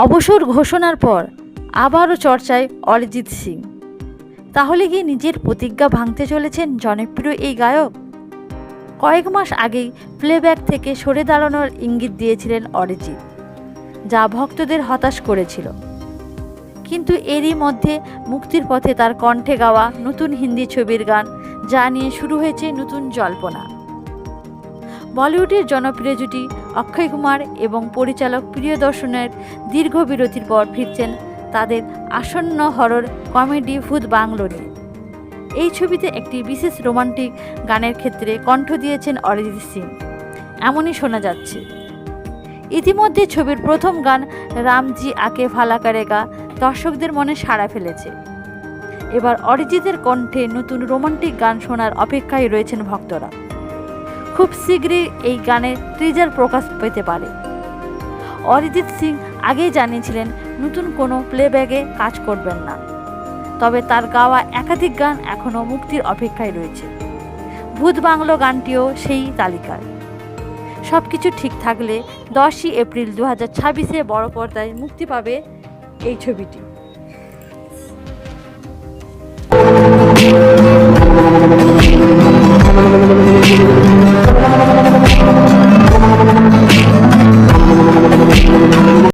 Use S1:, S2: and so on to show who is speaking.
S1: অবসর ঘোষণার পর আবারও চর্চায় অরিজিৎ সিং। তাহলে কি নিজের প্রতিজ্ঞা ভাঙতে চলেছেন জনপ্রিয় এই গায়ক? কয়েক মাস আগেই প্লেব্যাক থেকে সরে দাঁড়ানোর ইঙ্গিত দিয়েছিলেন অরিজিৎ, যা ভক্তদের হতাশ করেছিল। কিন্তু এরই মধ্যে মুক্তির পথে তার কণ্ঠে গাওয়া নতুন হিন্দি ছবির গান, যা নিয়ে শুরু হয়েছে নতুন জল্পনা। বলিউডের জনপ্রিয় জুটি অক্ষয় কুমার এবং পরিচালক প্রিয়দর্শনের দীর্ঘ বিরতির পর ফিরছেন তাদের আসন্ন হরর কমেডি ভূত বাংলো নিয়ে। এই ছবিতে একটি বিশেষ রোমান্টিক গানের ক্ষেত্রে কণ্ঠ দিয়েছেন অরিজিৎ সিং, এমনই শোনা যাচ্ছে। ইতিমধ্যে ছবির প্রথম গান রামজি আকে ভালা করেগা দর্শকদের মনে সাড়া ফেলেছে। এবার অরিজিতের কণ্ঠে নতুন রোমান্টিক গান শোনার অপেক্ষায় রয়েছেন ভক্তরা। খুব শীঘ্রই এই গানের টিজার প্রকাশ পেতে পারে। অরিজিৎ সিং আগেই জানিয়েছিলেন নতুন কোনো প্লেব্যাকে কাজ করবেন না, তবে তার গাওয়া একাধিক গান এখনও মুক্তির অপেক্ষায় রয়েছে। ভূত বাংলো গানটিও সেই তালিকায়। সব কিছু ঠিক থাকলে 10ই এপ্রিল 2026-এ বড় পর্দায় মুক্তি পাবে এই ছবিটি।